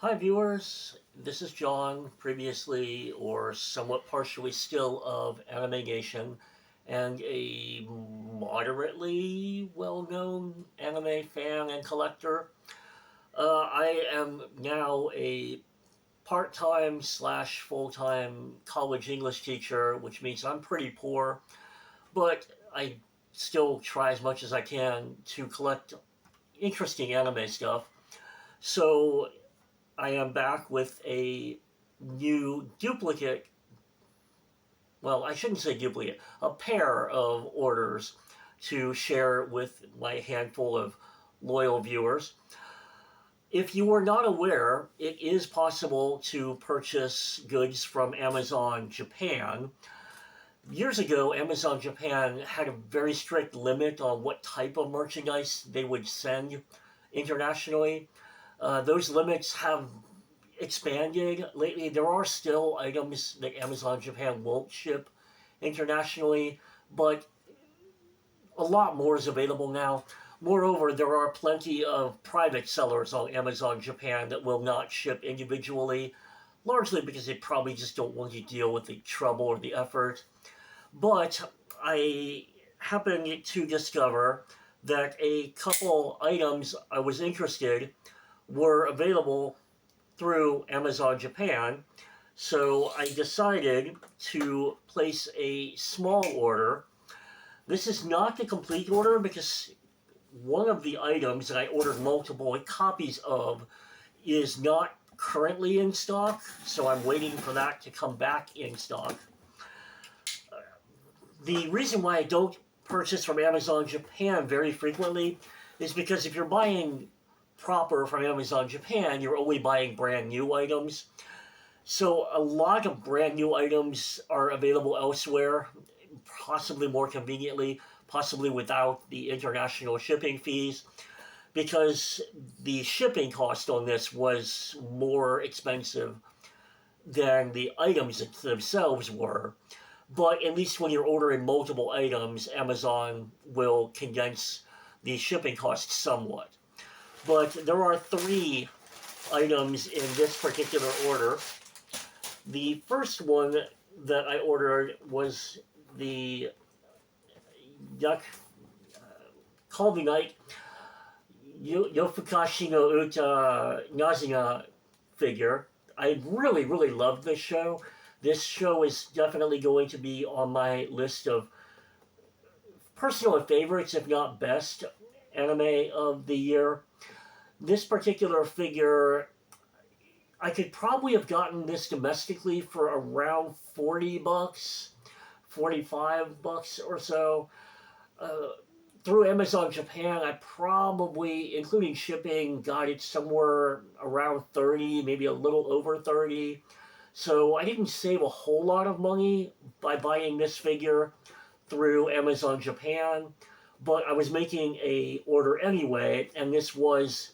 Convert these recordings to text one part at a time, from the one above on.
Hi viewers, this is John, previously or somewhat partially still of AnimeNation, and a moderately well-known anime fan and collector. I am now a part-time slash full-time college English teacher, which means I'm pretty poor, but I still try as much as I can to collect interesting anime stuff. So I am back with a new duplicate. Well, I shouldn't say duplicate, a pair of orders to share with my handful of loyal viewers. If you were not aware, it is possible to purchase goods from Amazon Japan. Years ago, Amazon Japan had a very strict limit on what type of merchandise they would send internationally. Those limits have expanded lately. There are still items that Amazon Japan won't ship internationally, but a lot more is available now. Moreover, there are plenty of private sellers on Amazon Japan that will not ship individually, largely because they probably just don't want to deal with the trouble or the effort. But I happened to discover that a couple items I was interested were available through Amazon Japan. So I decided to place a small order. This is not the complete order because one of the items that I ordered multiple copies of is not currently in stock, so I'm waiting for that to come back in stock. The reason why I don't purchase from Amazon Japan very frequently is because if you're buying proper from Amazon Japan, you're only buying brand new items. So a lot of brand new items are available elsewhere, possibly more conveniently, possibly without the international shipping fees, because the shipping cost on this was more expensive than the items themselves were. But at least when you're ordering multiple items, Amazon will condense the shipping costs somewhat. But there are three items in this particular order. The first one that I ordered was the Yak Call the Night Yofukashi no Uta Nazina figure. I really, really love this show. This show is definitely going to be on my list of personal favorites, if not best, anime of the year. This particular figure, I could probably have gotten this domestically for around 40 bucks, 45 bucks or so. Uh, Through Amazon Japan, I probably, including shipping, got it somewhere around 30, maybe a little over 30. So I didn't save a whole lot of money by buying this figure through Amazon Japan, but I was making a order anyway, and this was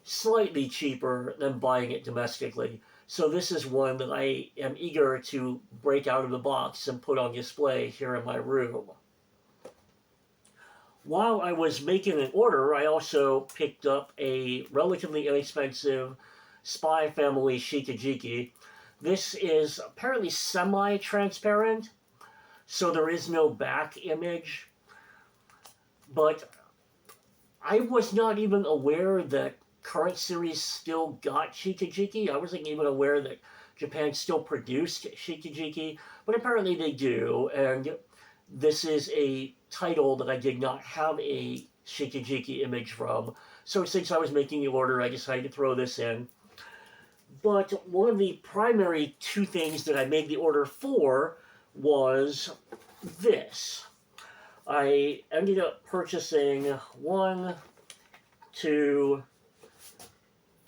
slightly cheaper than buying it domestically. So this is one that I am eager to break out of the box and put on display here in my room. While I was making an order, I also picked up a relatively inexpensive Spy Family Shikijiki. This is apparently semi-transparent, so there is no back image. But I was not even aware that current series still got Shikijiki. I wasn't even aware that Japan still produced Shikijiki, but apparently they do, and this is a title that I did not have a Shikijiki image from. So since I was making the order, I decided to throw this in. But one of the primary two things that I made the order for was this. I ended up purchasing 1, 2,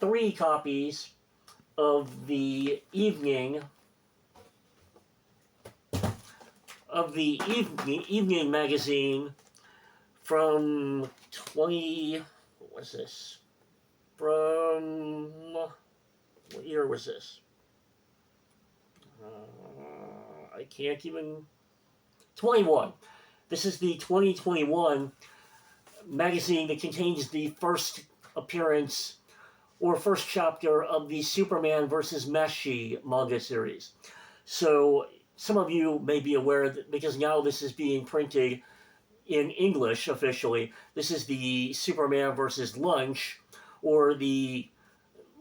3 copies of the evening magazine from 20. What was this? From what year was this? I can't even. 21. This is the 2021 magazine that contains the first appearance or first chapter of the Superman versus Meshi manga series. So some of you may be aware that because now this is being printed in English officially, this is the Superman versus Lunch, or the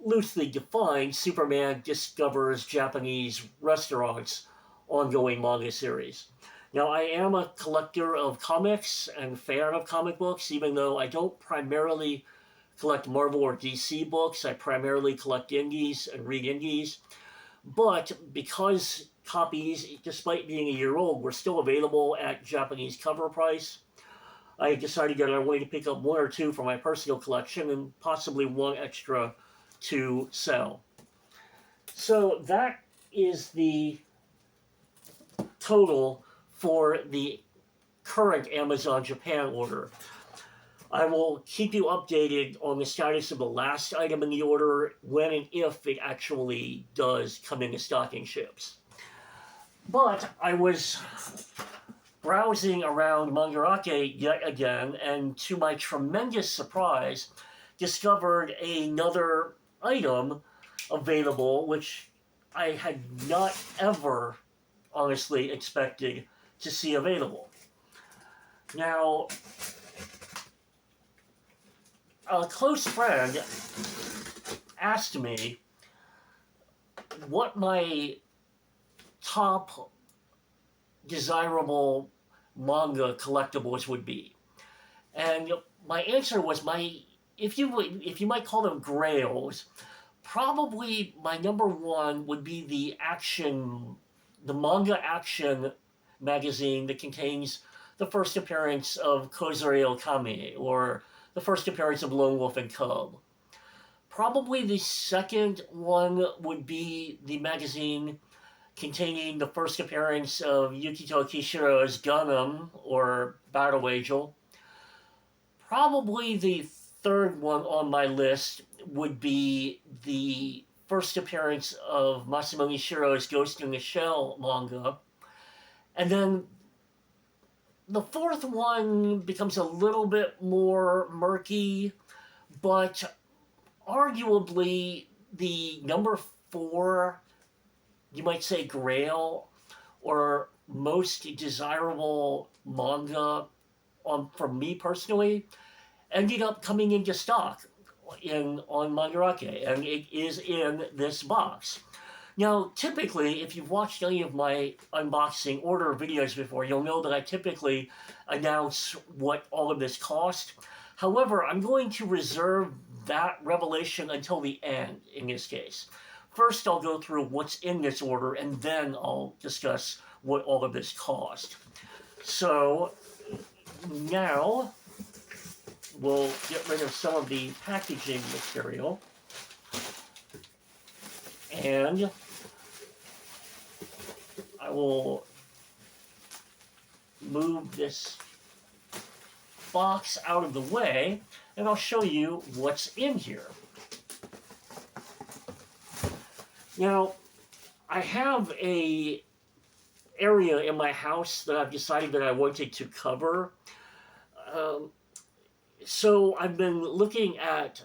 loosely defined Superman Discovers Japanese Restaurants ongoing manga series. Now, I am a collector of comics and fan of comic books, even though I don't primarily collect Marvel or DC books. I primarily collect indies and read indies. But because copies, despite being a year old, were still available at Japanese cover price, I decided that I wanted to pick up one or two for my personal collection and possibly one extra to sell. So that is the total for the current Amazon Japan order. I will keep you updated on the status of the last item in the order when and if it actually does come into stocking ships. But I was browsing around Mandarake yet again, and to my tremendous surprise, discovered another item available which I had not ever honestly expected to see available. Now, a close friend asked me what my top desirable manga collectibles would be. And my answer was if you might call them grails, probably my number one would be the manga action magazine that contains the first appearance of Kozure Okami, or the first appearance of Lone Wolf and Cub. Probably the second one would be the magazine containing the first appearance of Yukito Kishiro's Gundam, or Battle Angel. Probably the third one on my list would be the first appearance of Masamune Shiro's Ghost in the Shell manga. And then the fourth one becomes a little bit more murky, but arguably the number 4, you might say Grail, or most desirable manga from me personally, ended up coming into stock on Mandarake, and it is in this box. Now, typically, if you've watched any of my unboxing order videos before, you'll know that I typically announce what all of this cost. However, I'm going to reserve that revelation until the end in this case. First, I'll go through what's in this order, and then I'll discuss what all of this cost. So, now, we'll get rid of some of the packaging material. And I will move this box out of the way, and I'll show you what's in here. Now, I have a area in my house that I've decided that I wanted to cover. So I've been looking at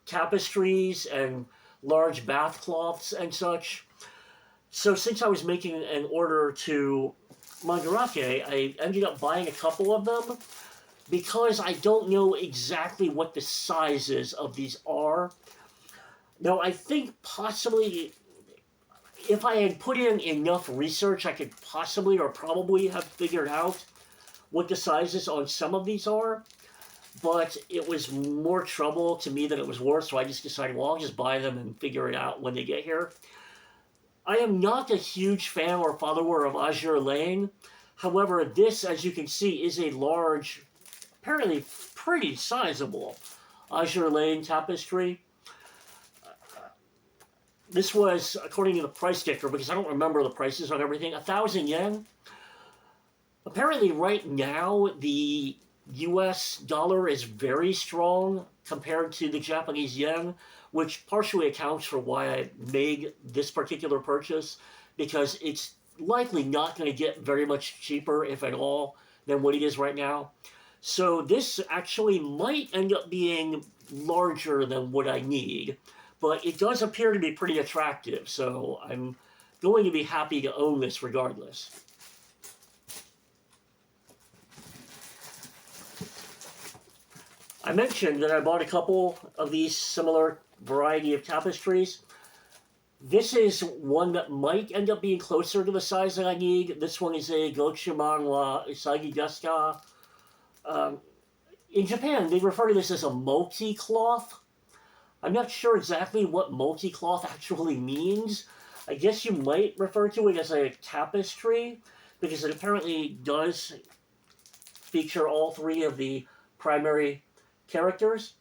tapestries and large bath cloths and such. So since I was making an order to Mandarake, I ended up buying a couple of them because I don't know exactly what the sizes of these are. Now, I think possibly if I had put in enough research, I could possibly or probably have figured out what the sizes on some of these are, but it was more trouble to me than it was worth, so I just decided, well, I'll just buy them and figure it out when they get here. I am not a huge fan or follower of Azure Lane. However, this, as you can see, is a large, apparently pretty sizable Azure Lane tapestry. This was, according to the price sticker, because I don't remember the prices on everything, 1,000 yen. Apparently right now, the US dollar is very strong compared to the Japanese yen, which partially accounts for why I made this particular purchase, because it's likely not going to get very much cheaper, if at all, than what it is right now. So this actually might end up being larger than what I need, but it does appear to be pretty attractive, so I'm going to be happy to own this regardless. I mentioned that I bought a couple of these similar variety of tapestries. This is one that might end up being closer to the size that I need. This one is a Gochuman wa Usagi desu ka. In Japan, they refer to this as a multi-cloth. I'm not sure exactly what multi-cloth actually means. I guess you might refer to it as a tapestry, because it apparently does feature all three of the primary characters.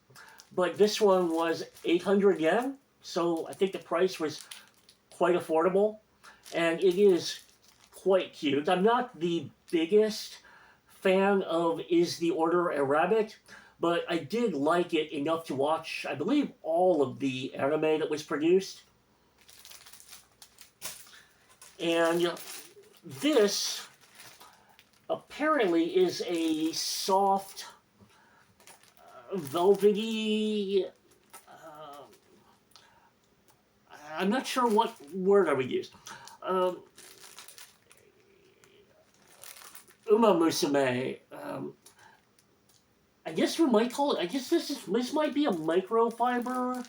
But this one was 800 yen, so I think the price was quite affordable, and it is quite cute. I'm not the biggest fan of Is the Order a Rabbit, but I did like it enough to watch, I believe, all of the anime that was produced. And this apparently is a soft, velvety, I'm not sure what word I would use. Uma Musume. I guess we might call it. I guess this might be a microfiber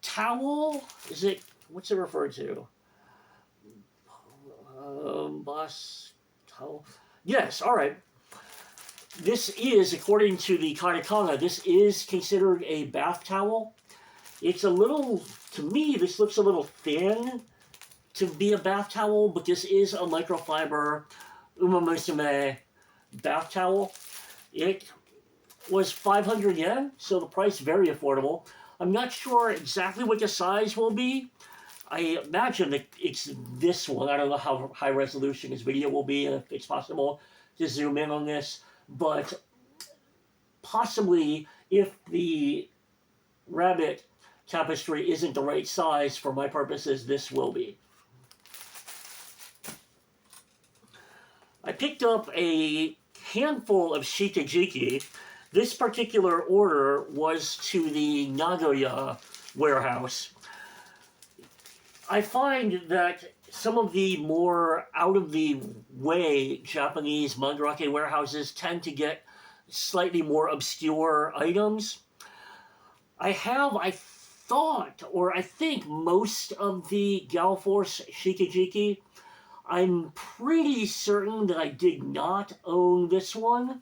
towel. Is it? What's it referred to? Boss towel. Yes. All right. This is, according to the katakana, this is considered a bath towel. It's a little, to me, this looks a little thin to be a bath towel, but this is a microfiber Uma Musume bath towel. It was 500 yen, so the price very affordable. I'm not sure exactly what the size will be. I imagine that it's this one. I don't know how high resolution this video will be, and if it's possible to zoom in on this, but possibly if the rabbit tapestry isn't the right size for my purposes, this will be. I picked up a handful of shikijiki. This particular order was to the Nagoya warehouse. I find that some of the more out-of-the-way Japanese Mandarake warehouses tend to get slightly more obscure items. I think most of the Galforce shikijiki. I'm pretty certain that I did not own this one.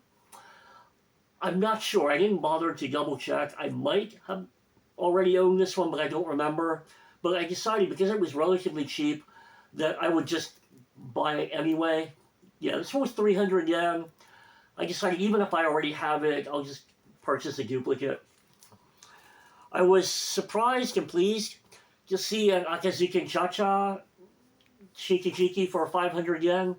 I'm not sure. I didn't bother to double check. I might have already owned this one, but I don't remember. But I decided, because it was relatively cheap, that I would just buy it anyway. Yeah, this one was 300 yen. I decided, even if I already have it, I'll just purchase a duplicate. I was surprised and pleased to see an Akazukin Cha-Cha shikijiki for 500 yen.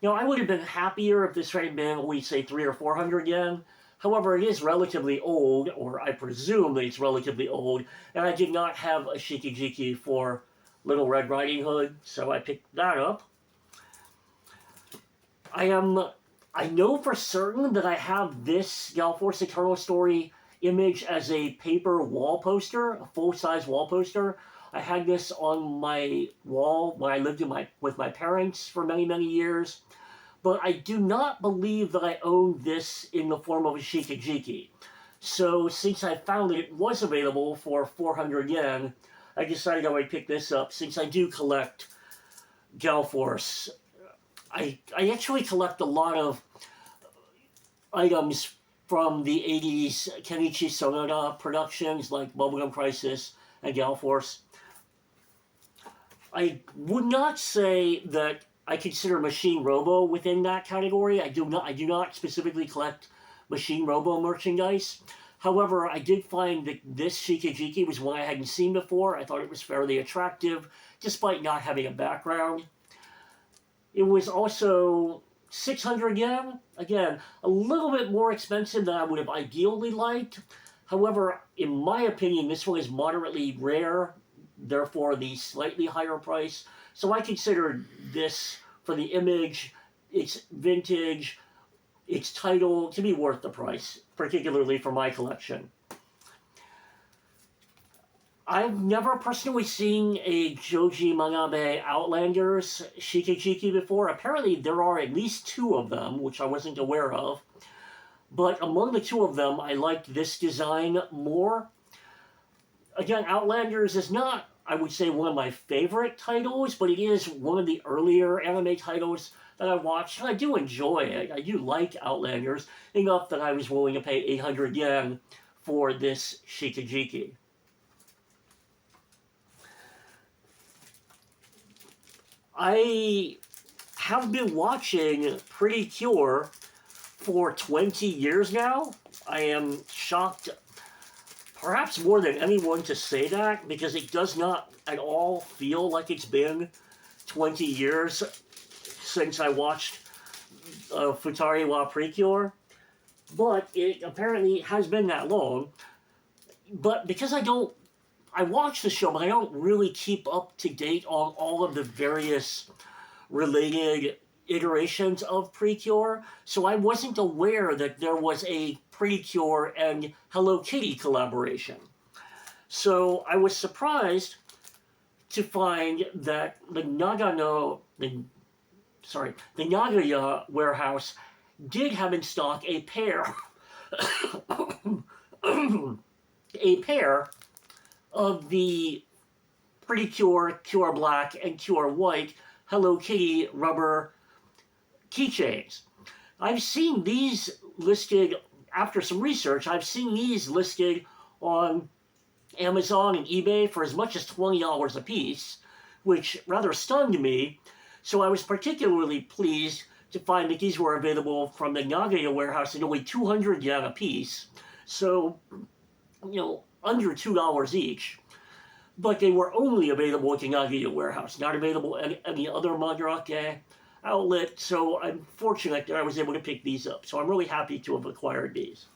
You know, I would have been happier if this had been, we say, 300 or 400 yen. However, it is relatively old, or I presume that it's relatively old, and I did not have a shikijiki for Little Red Riding Hood, so I picked that up. I know for certain that I have this Galforce Eternal Story image as a paper wall poster, a full-size wall poster. I had this on my wall when I lived with my parents for many, many years. But I do not believe that I owned this in the form of a shikijiki. So since I found that it was available for 400 yen, I decided I would pick this up since I do collect Galforce. I actually collect a lot of items from the 80s Kenichi Sonoda productions like Bubblegum Crisis and Galforce. I would not say that I consider Machine Robo within that category. I do not specifically collect Machine Robo merchandise. However, I did find that this shikijiki was one I hadn't seen before. I thought it was fairly attractive, despite not having a background. It was also 600 yen. Again, a little bit more expensive than I would have ideally liked. However, in my opinion, this one is moderately rare, therefore the slightly higher price. So I considered this, for the image, it's vintage, its title to be worth the price, particularly for my collection. I've never personally seen a Joji Manabe Outlanders Shikijiki before. Apparently there are at least 2 of them, which I wasn't aware of. But among the 2 of them, I liked this design more. Again, Outlanders is not, I would say, one of my favorite titles, but it is one of the earlier anime titles that I watched, and I do enjoy it. I do like Outlanders enough that I was willing to pay 800 yen for this Shikijiki. I have been watching Pretty Cure for 20 years now. I am shocked, perhaps more than anyone, to say that, because it does not at all feel like it's been 20 years since I watched Futari wa Precure, but it apparently has been that long. But because I watch the show, but I don't really keep up to date on all of the various related iterations of Precure, so I wasn't aware that there was a Precure and Hello Kitty collaboration. So I was surprised to find that the Nagaya warehouse did have in stock a pair of the Pretty Cure, Cure Black, and Cure White Hello Kitty rubber keychains. I've seen these listed, after some research, I've seen these listed on Amazon and eBay for as much as $20 a piece, which rather stunned me. So I was particularly pleased to find that these were available from the Nagaya warehouse at only 200 yen a piece. So, under $2 each. But they were only available at the Nagaya warehouse, not available at any other Mandarake outlet. So I'm fortunate that I was able to pick these up. So I'm really happy to have acquired these.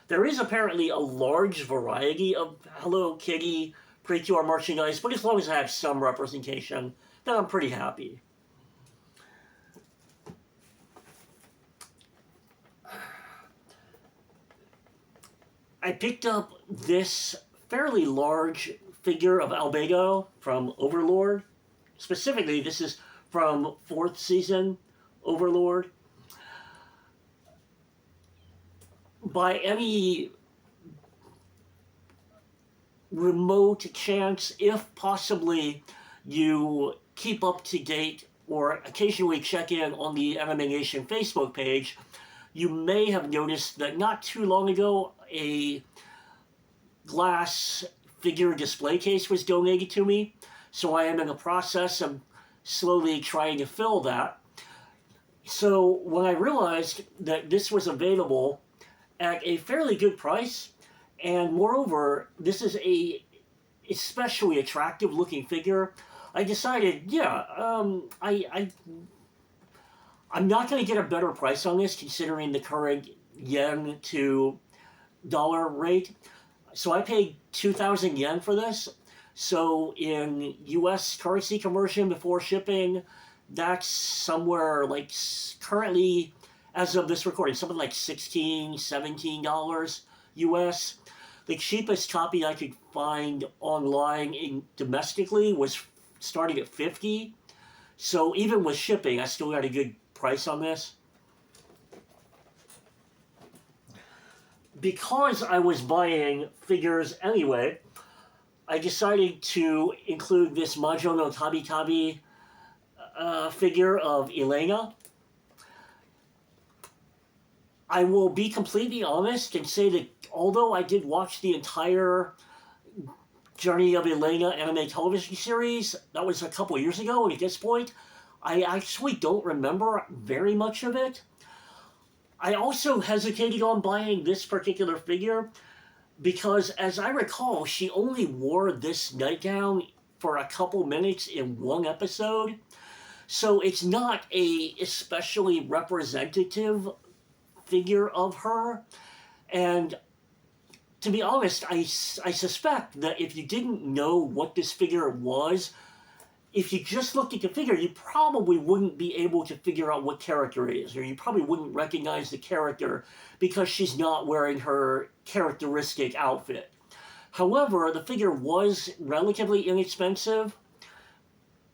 There is apparently a large variety of Hello Kitty Precure merchandise, but as long as I have some representation, then I'm pretty happy. I picked up this fairly large figure of Albedo from Overlord. Specifically, this is from 4th season Overlord. By any remote chance, if possibly you keep up to date or occasionally check in on the AnimeNation Facebook page, you may have noticed that not too long ago a glass figure display case was donated to me. So I am in the process of slowly trying to fill that. So when I realized that this was available at a fairly good price, and moreover, this is a especially attractive looking figure, I decided, I'm not going to get a better price on this considering the current yen to dollar rate. So I paid 2,000 yen for this. So in US currency conversion before shipping, that's somewhere like currently, as of this recording, something like $16, $17 US. The cheapest copy I could find online domestically was starting at $50. So even with shipping, I still got a good price on this. Because I was buying figures anyway, I decided to include this Majo no Tabi Tabi figure of Elena. I will be completely honest and say that although I did watch the entire Journey of Elena anime television series, that was a couple years ago, and at this point, I actually don't remember very much of it. I also hesitated on buying this particular figure because, as I recall, she only wore this nightgown for a couple minutes in one episode. So it's not a especially representative figure of her. And to be honest, I suspect that if you didn't know what this figure was, if you just looked at the figure, you probably wouldn't be able to figure out what character it is, or you probably wouldn't recognize the character because she's not wearing her characteristic outfit. However, the figure was relatively inexpensive.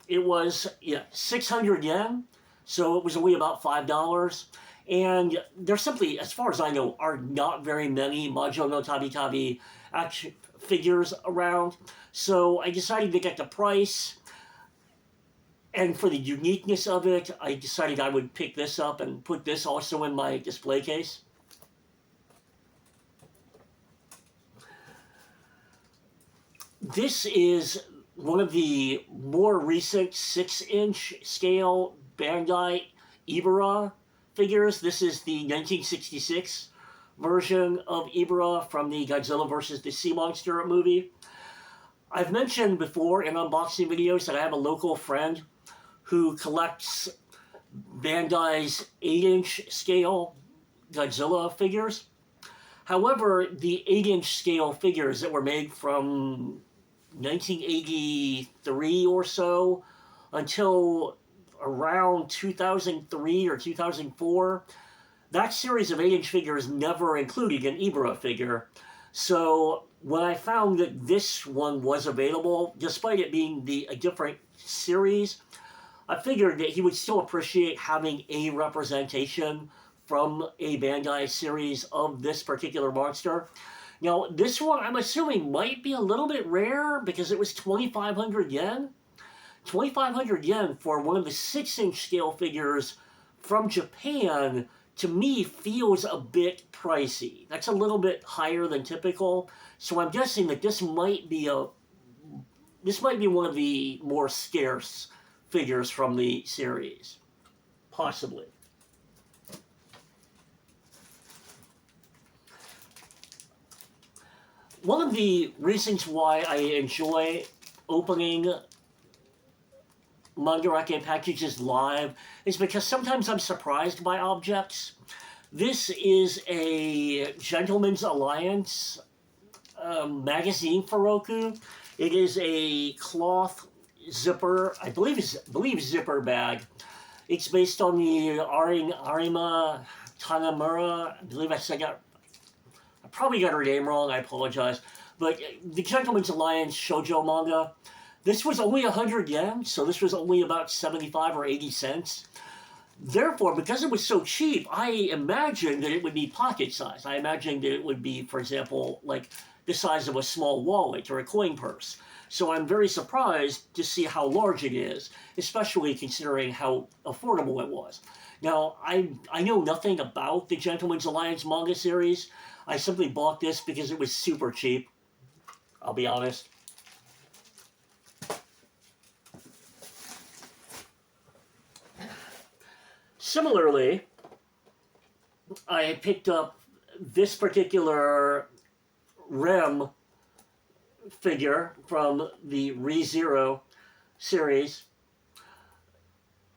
It was 600 yen, so it was only about $5. And there simply, as far as I know, are not very many Majo no Tabi Tabi action figures around. So I decided to get the price, and for the uniqueness of it, I decided I would pick this up and put this also in my display case. This is one of the more recent 6-inch scale Bandai Ibara figures. This is the 1966 version of Ibara from the Godzilla vs. the Sea Monster movie. I've mentioned before in unboxing videos that I have a local friend who collects Bandai's 8-inch scale Godzilla figures. However, the 8-inch scale figures that were made from 1983 or so until around 2003 or 2004, that series of 8-inch figures never included an Ibara figure. So when I found that this one was available, despite it being a different series, I figured that he would still appreciate having a representation from a Bandai series of this particular monster. Now, this one I'm assuming might be a little bit rare because it was 2,500 yen. 2,500 yen for one of the 6-inch scale figures from Japan, to me, feels a bit pricey. That's a little bit higher than typical, so I'm guessing that this might be one of the more scarce figures from the series. Possibly. One of the reasons why I enjoy opening Mandarake packages live is because sometimes I'm surprised by objects. This is a Gentleman's Alliance magazine Furoku. It is a cloth zipper, I believe zipper bag. It's based on the Arima Tanamura. I believe I probably got her name wrong, I apologize. But the Gentleman's Alliance shoujo manga, this was only 100 yen, so this was only about 75 or 80 cents. Therefore, because it was so cheap, I imagined that it would be pocket size. I imagined that it would be, for example, like the size of a small wallet or a coin purse. So I'm very surprised to see how large it is, especially considering how affordable it was. Now, I know nothing about the Gentleman's Alliance manga series. I simply bought this because it was super cheap. I'll be honest. Similarly, I picked up this particular Rem figure from the ReZero series,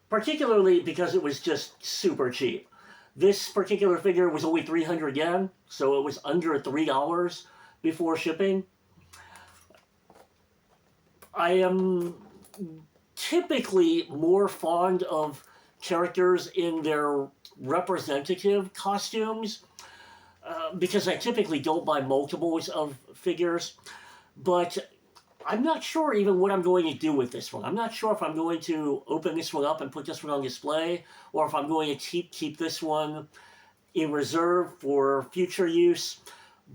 particularly because it was just super cheap. This particular figure was only 300 yen, so it was under $3 before shipping. I am typically more fond of characters in their representative costumes because I typically don't buy multiples of figures, but I'm not sure even what I'm going to do with this one. I'm not sure if I'm going to open this one up and put this one on display, or if I'm going to keep this one in reserve for future use.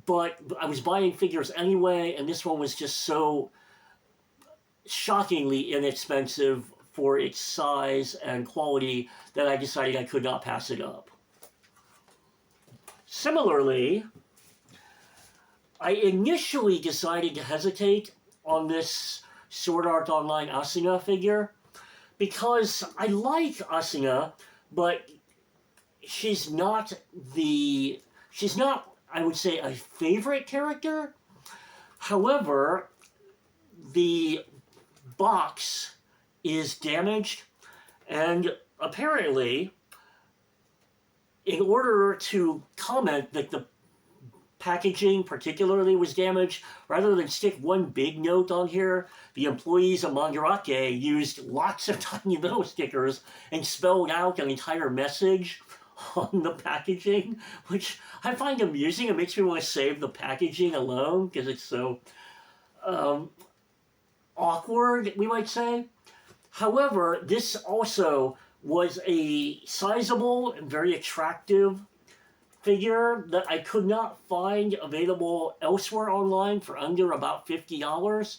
But I was buying figures anyway, and this one was just so shockingly inexpensive for its size and quality that I decided I could not pass it up. Similarly, I initially decided to hesitate on this Sword Art Online Asuna figure because I like Asuna, but she's not, I would say, a favorite character. However, the box is damaged, and apparently, in order to comment that the packaging particularly was damaged, rather than stick one big note on here, the employees of Mandarake used lots of tiny little stickers and spelled out an entire message on the packaging, which I find amusing. It makes me want to save the packaging alone because it's so awkward, we might say. However, this also was a sizable and very attractive figure that I could not find available elsewhere online for under about $50.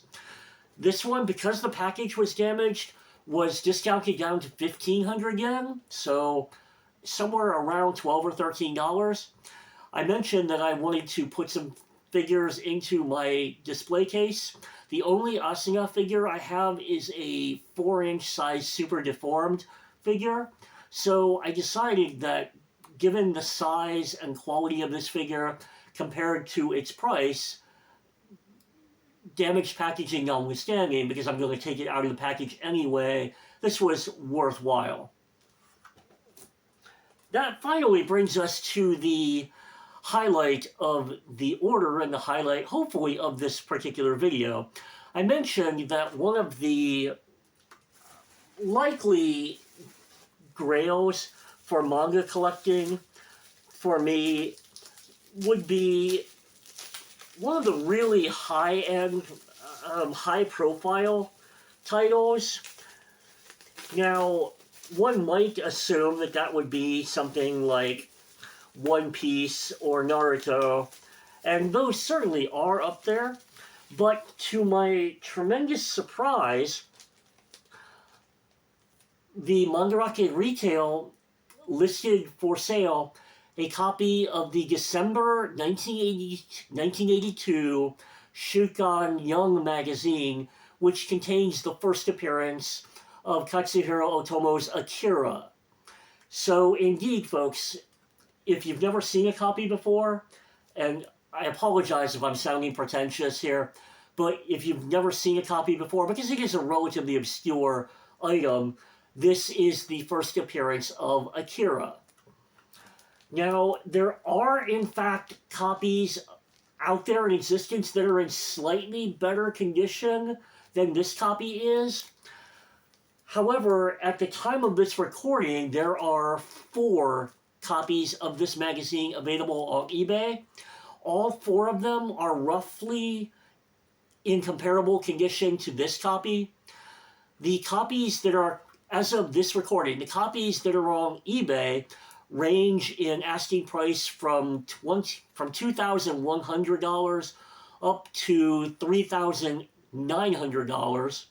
This one, because the package was damaged, was discounted down to 1,500 yen, so somewhere around $12 or $13. I mentioned that I wanted to put some figures into my display case. The only Asuna figure I have is a 4-inch size super deformed figure, so I decided that given the size and quality of this figure compared to its price, damaged packaging notwithstanding, because I'm going to take it out of the package anyway, this was worthwhile. That finally brings us to the highlight of the order and the highlight, hopefully, of this particular video. I mentioned that one of the likely grails for manga collecting for me would be one of the really high-end, high-profile titles. Now, one might assume that that would be something like One Piece or Naruto, and those certainly are up there, but to my tremendous surprise, the Mandarake Retail listed for sale a copy of the December 1982 Shukan Young magazine, which contains the first appearance of Katsuhiro Otomo's Akira. So indeed, folks, if you've never seen a copy before, and I apologize if I'm sounding pretentious here, but if you've never seen a copy before, because it is a relatively obscure item, this is the first appearance of Akira. Now, there are, in fact, copies out there in existence that are in slightly better condition than this copy is. However, at the time of this recording, there are 4 copies of this magazine available on eBay. All 4 of them are roughly in comparable condition to this copy. The copies that are, as of this recording, the copies that are on eBay range in asking price from $2,100 up to $3,900.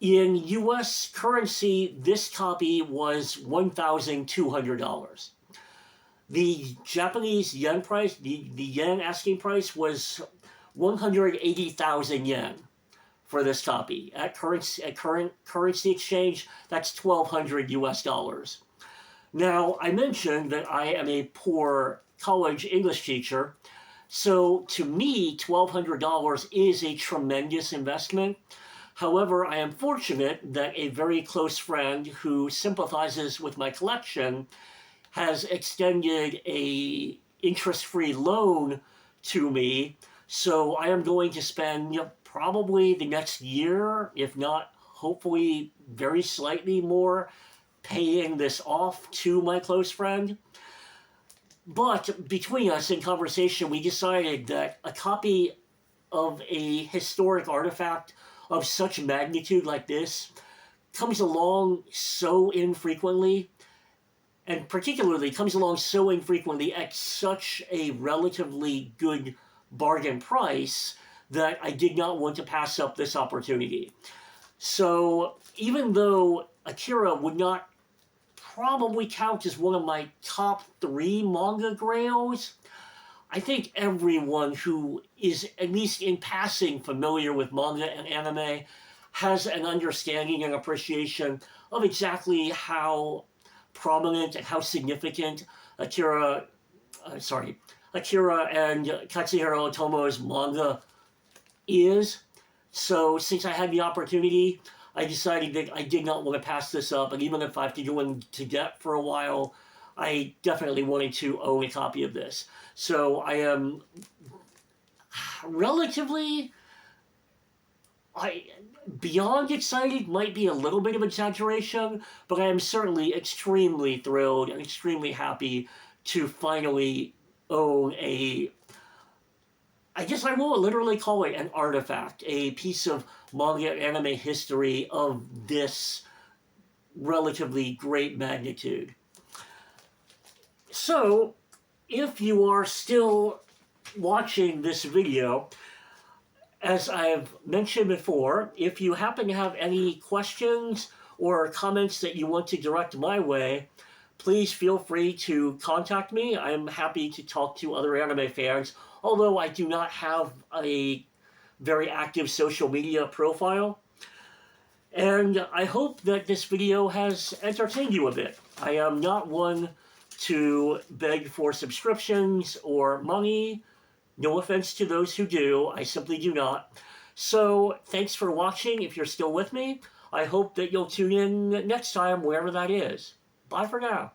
In US currency, this copy was $1,200. The Japanese yen price, the yen asking price was 180,000 yen for this copy. At current currency exchange, that's $1,200 US dollars. Now, I mentioned that I am a poor college English teacher, so to me, $1,200 is a tremendous investment. However, I am fortunate that a very close friend who sympathizes with my collection has extended a interest-free loan to me, so I am going to spend probably the next year, if not hopefully very slightly more, paying this off to my close friend. But between us in conversation, we decided that a copy of a historic artifact of such magnitude like this comes along so infrequently, and particularly comes along so infrequently at such a relatively good bargain price, that I did not want to pass up this opportunity. So even though Akira would not probably count as one of my top 3 manga grails, I think everyone who is at least in passing familiar with manga and anime has an understanding and appreciation of exactly how prominent and how significant Akira and Katsuhiro Otomo's manga is. So since I had the opportunity, I decided that I did not want to pass this up, and even if I have to go into debt for a while, I definitely wanted to own a copy of this. So I am relatively, I beyond excited might be a little bit of exaggeration, but I am certainly extremely thrilled and extremely happy to finally own a, I guess I will literally call it an artifact, a piece of manga and anime history of this relatively great magnitude. So, if you are still watching this video, as I've mentioned before, if you happen to have any questions or comments that you want to direct my way, please feel free to contact me. I'm happy to talk to other anime fans, although I do not have a very active social media profile. And I hope that this video has entertained you a bit. I am not one to beg for subscriptions or money. No offense to those who do, I simply do not. So, thanks for watching if you're still with me. I hope that you'll tune in next time, wherever that is. Bye for now.